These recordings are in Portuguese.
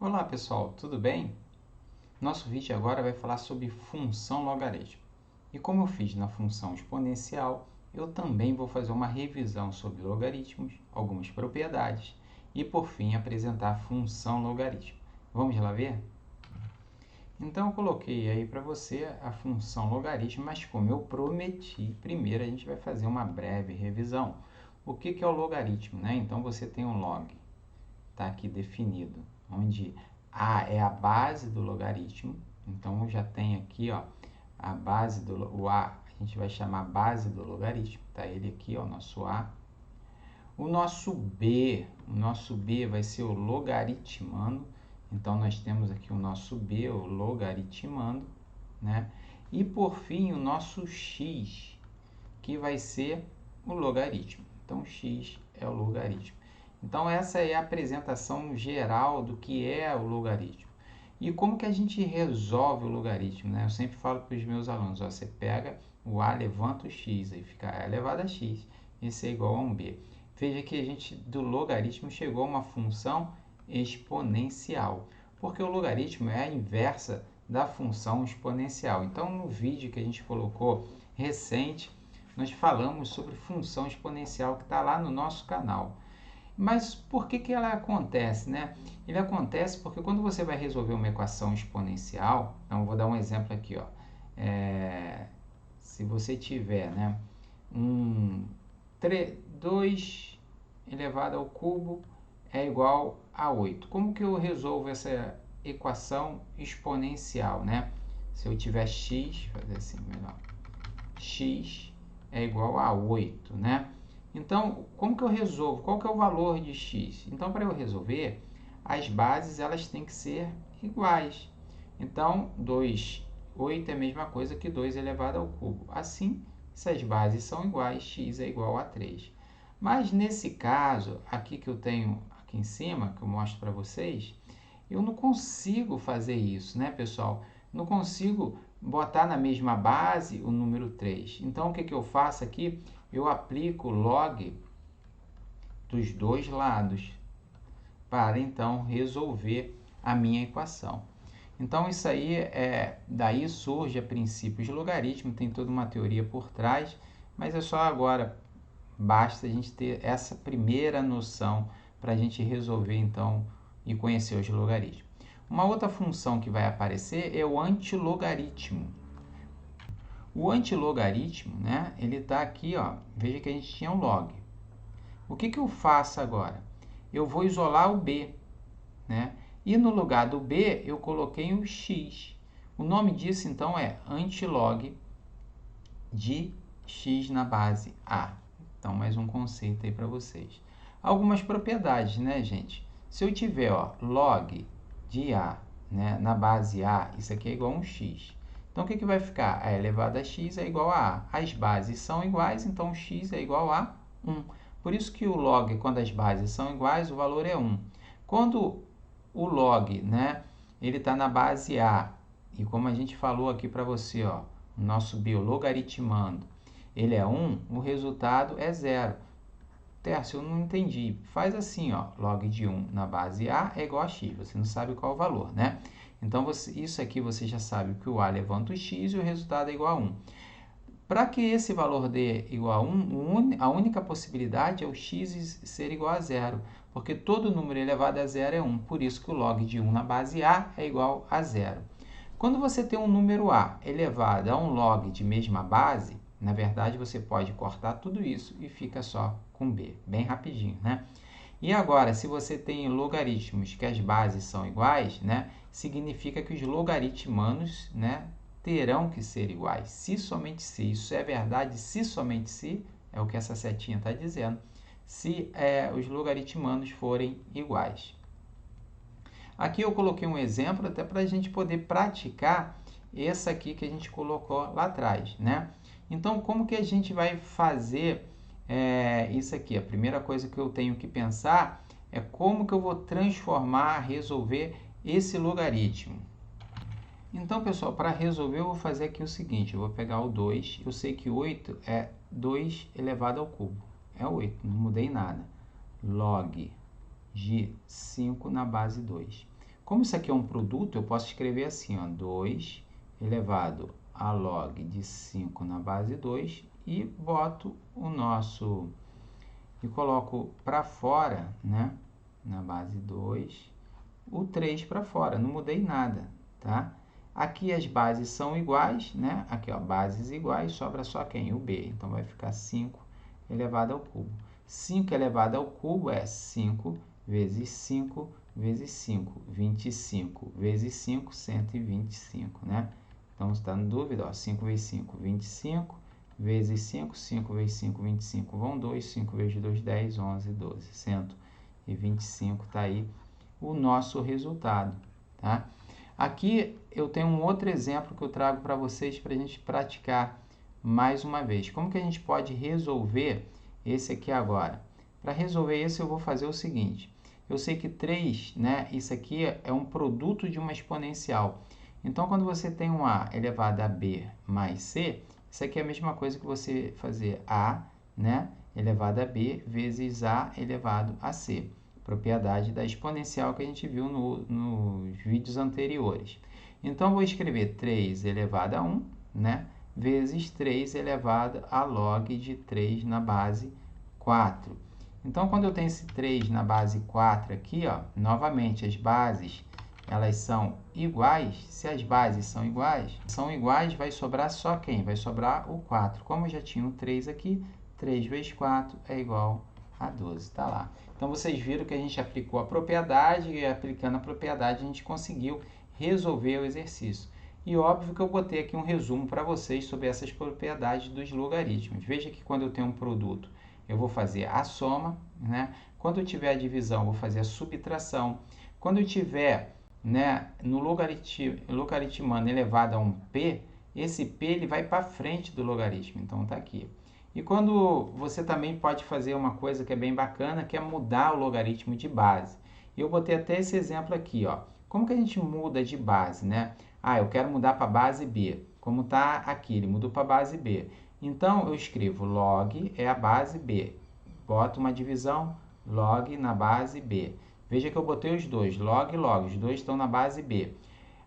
Olá pessoal, tudo bem? Nosso vídeo agora vai falar sobre função logaritmo. E como eu fiz na função exponencial, eu também vou fazer uma revisão sobre logaritmos, algumas propriedades e por fim apresentar a função logaritmo. Vamos lá ver? Então eu coloquei aí para você a função logaritmo, mas como eu prometi, primeiro a gente vai fazer uma breve revisão. O que é o logaritmo, né? Então você tem um log, está aqui definido, onde A é a base do logaritmo. Então, eu já tenho aqui, ó, a base o A, a gente vai chamar base do logaritmo, tá ele aqui, ó, nosso A. O nosso B vai ser o logaritmando. Então, nós temos aqui o nosso B, o logaritmando, né? E, por fim, o nosso X, que vai ser o logaritmo. Então, X é o logaritmo. Então, essa é a apresentação geral do que é o logaritmo. E como que a gente resolve o logaritmo, né? Eu sempre falo para os meus alunos, ó, você pega o A, levanta o X, aí fica A elevado a X, isso é igual a um B. Veja que a gente, do logaritmo, chegou a uma função exponencial, porque o logaritmo é a inversa da função exponencial. Então, no vídeo que a gente colocou recente, nós falamos sobre função exponencial que está lá no nosso canal. Mas por que ela acontece, né? Ele acontece porque quando você vai resolver uma equação exponencial, então eu vou dar um exemplo aqui, ó. Se você tiver, né, 2 elevado ao cubo é igual a 8. Como que eu resolvo essa equação exponencial, né? Se eu tiver x, fazer assim melhor, x é igual a 8, né? Então, como que eu resolvo? Qual que é o valor de x? Então, para eu resolver, as bases elas têm que ser iguais. Então, 8 é a mesma coisa que 2 elevado ao cubo. Assim, se as bases são iguais, x é igual a 3. Mas nesse caso, aqui que eu tenho aqui em cima, que eu mostro para vocês, eu não consigo fazer isso, né, pessoal? Não consigo botar na mesma base o número 3. Então, o que eu faço aqui? Eu aplico log dos dois lados para, então, resolver a minha equação. Então, isso aí daí surge a princípios de logaritmo, tem toda uma teoria por trás, mas é só agora, basta a gente ter essa primeira noção para a gente resolver, então, e conhecer os logaritmos. Uma outra função que vai aparecer é o antilogaritmo. O antilogaritmo, né, ele está aqui, ó, veja que a gente tinha um log. O que eu faço agora? Eu vou isolar o b, né? E no lugar do b, eu coloquei o x. O nome disso, então, é antilog de x na base a. Então, mais um conceito aí para vocês. Algumas propriedades, né, gente? Se eu tiver, ó, log de a, né, na base a, isso aqui é igual a um x. Então, o que vai ficar? A elevado a x é igual a a. As bases são iguais, então x é igual a 1. Por isso que o log, quando as bases são iguais, o valor é 1. Quando o log, né, ele está na base a, e como a gente falou aqui para você, ó, o nosso b, logaritmando, ele é 1, o resultado é 0. Tércio, eu não entendi. Faz assim, ó, log de 1 na base a é igual a x. Você não sabe qual é o valor, né? Então, isso aqui você já sabe que o a levanta o x e o resultado é igual a 1. Para que esse valor dê igual a 1, a única possibilidade é o x ser igual a 0, porque todo número elevado a 0 é 1. Por isso que o log de 1 na base a é igual a 0. Quando você tem um número a elevado a um log de mesma base, na verdade, você pode cortar tudo isso e fica só com b, bem rapidinho, né? E agora, se você tem logaritmos que as bases são iguais, né, significa que os logaritmanos, né, terão que ser iguais, se somente se. Isso é verdade, se somente se, é o que essa setinha está dizendo, se os logaritmanos forem iguais. Aqui eu coloquei um exemplo até para a gente poder praticar essa aqui que a gente colocou lá atrás, né? Então, como que a gente vai fazer isso aqui? A primeira coisa que eu tenho que pensar é como que eu vou transformar, resolver esse logaritmo. Então, pessoal, para resolver eu vou fazer aqui o seguinte, eu vou pegar o 2, eu sei que 8 é 2 elevado ao cubo, é 8, não mudei nada. Log de 5 na base 2. Como isso aqui é um produto, eu posso escrever assim, ó, 2 elevado a log de 5 na base 2 e boto o nosso, e coloco para fora, né, na base 2, o 3 para fora, não mudei nada, tá? Aqui as bases são iguais, né? Aqui, ó, bases iguais, sobra só quem? O B. Então, vai ficar 5 elevado ao cubo. 5 elevado ao cubo é 5 vezes 5 vezes 5. 25 vezes 5, 125, né? Então, você está na dúvida, ó, 5 vezes 5, 25, vezes 5, 5 vezes 5, 25, vão 2, 5 vezes 2, 10, 11, 12, 125, está aí o nosso resultado, tá? Aqui eu tenho um outro exemplo que eu trago para vocês para a gente praticar mais uma vez. Como que a gente pode resolver esse aqui agora? Para resolver esse eu vou fazer o seguinte. Eu sei que 3, né, isso aqui é um produto de uma exponencial. Então, quando você tem um A elevado a B mais C, isso aqui é a mesma coisa que você fazer A, né, elevado a B vezes A elevado a C. Propriedade da exponencial que a gente viu nos vídeos anteriores. Então, vou escrever 3 elevado a 1, né, vezes 3 elevado a log de 3 na base 4. Então, quando eu tenho esse 3 na base 4 aqui, ó, novamente, as bases elas são iguais. Se as bases são iguais, vai sobrar só quem? Vai sobrar o 4. Como eu já tinha um 3 aqui, 3 vezes 4 é igual a 12, está lá. Então, vocês viram que a gente aplicou a propriedade e aplicando a propriedade a gente conseguiu resolver o exercício. E óbvio que eu botei aqui um resumo para vocês sobre essas propriedades dos logaritmos. Veja que quando eu tenho um produto, eu vou fazer a soma, né? Quando eu tiver a divisão, eu vou fazer a subtração. Quando eu tiver, né, no logaritmando elevado a um p, esse p ele vai para frente do logaritmo, então está aqui. E quando você também pode fazer uma coisa que é bem bacana, que é mudar o logaritmo de base. E eu botei até esse exemplo aqui, ó. Como que a gente muda de base, né? Ah, eu quero mudar para a base B. Como está aqui, ele mudou para a base B. Então, eu escrevo log é a base B. Boto uma divisão, log na base B. Veja que eu botei os dois, log e log, os dois estão na base B.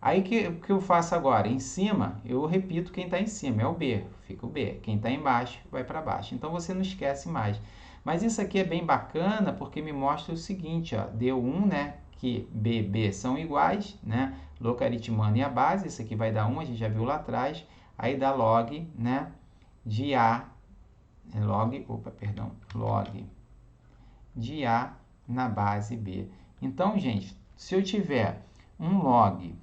Aí, o que eu faço agora? Em cima, eu repito quem está em cima, é o B, fica o B. Quem está embaixo, vai para baixo. Então, você não esquece mais. Mas isso aqui é bem bacana, porque me mostra o seguinte, ó, deu 1, né, que B, B são iguais, né, logaritmando e a base, isso aqui vai dar 1, a gente já viu lá atrás, aí dá log, né, de A, log de A na base B. Então, gente, se eu tiver um log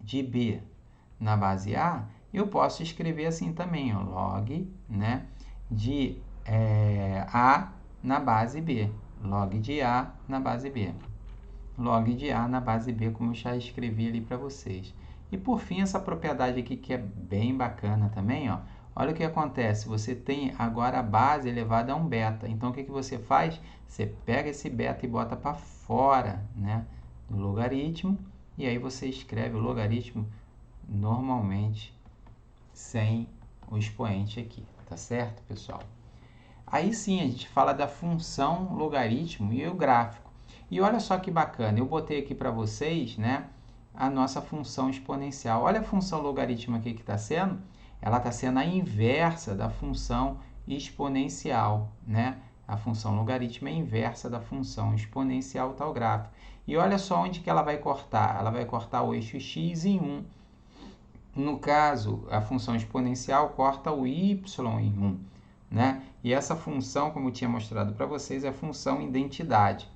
de B na base A, eu posso escrever assim também, ó, log, né, de A na base B. Log de A na base B. Log de A na base B, como eu já escrevi ali para vocês. E por fim, essa propriedade aqui que é bem bacana também, ó. Olha o que acontece, você tem agora a base elevada a um beta. Então, o que você faz? Você pega esse beta e bota para fora, né, do logaritmo. E aí você escreve o logaritmo normalmente sem o expoente aqui. Tá certo, pessoal? Aí sim, a gente fala da função logaritmo e o gráfico. E olha só que bacana, eu botei aqui para vocês, né, a nossa função exponencial. Olha a função logaritmo aqui que está sendo. Ela está sendo a inversa da função exponencial, né? A função logaritmo é a inversa da função exponencial, tal gráfico. E olha só onde que ela vai cortar. Ela vai cortar o eixo x em 1. No caso, a função exponencial corta o y em 1, né? E essa função, como eu tinha mostrado para vocês, é a função identidade.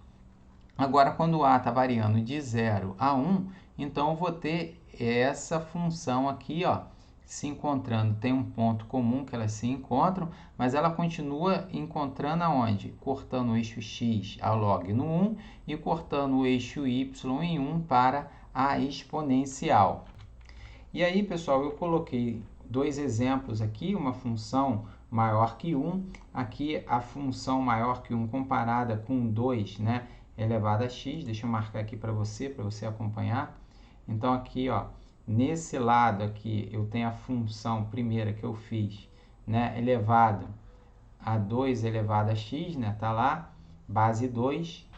Agora, quando A está variando de 0 a 1, então eu vou ter essa função aqui, ó, se encontrando. Tem um ponto comum que elas se encontram, mas ela continua encontrando aonde? Cortando o eixo x ao log no 1 e cortando o eixo y em 1 para a exponencial. E aí, pessoal, eu coloquei dois exemplos aqui, uma função maior que 1, aqui a função maior que 1 comparada com 2, né, elevado a x. Deixa eu marcar aqui para você acompanhar. Então, aqui, ó, nesse lado aqui, eu tenho a função primeira que eu fiz, né, elevado a 2 elevado a x, né, tá lá, base 2.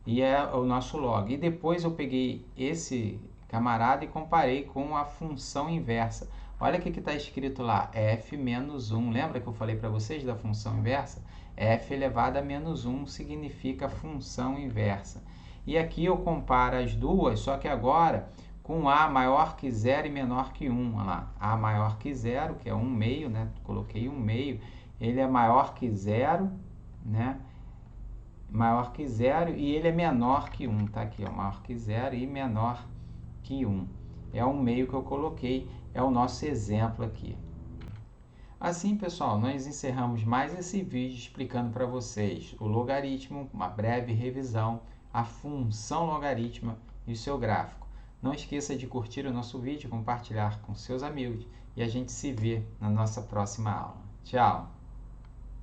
e é o nosso log. E depois eu peguei esse camarada e comparei com a função inversa. Olha o que está escrito lá, f menos 1. Lembra que eu falei para vocês da função inversa? F elevado a menos 1 significa função inversa. E aqui eu comparo as duas, só que agora com A maior que 0 e menor que 1. Olha lá, A maior que 0, que é 1/2, né? Coloquei 1/2. Ele é maior que 0, né? Maior que 0 e ele é menor que 1. Tá aqui, ó, maior que 0 e menor que 1. É 1/2 que eu coloquei, é o nosso exemplo aqui. Assim, pessoal, nós encerramos mais esse vídeo explicando para vocês o logaritmo, uma breve revisão, a função logaritma e o seu gráfico. Não esqueça de curtir o nosso vídeo, compartilhar com seus amigos e a gente se vê na nossa próxima aula. Tchau!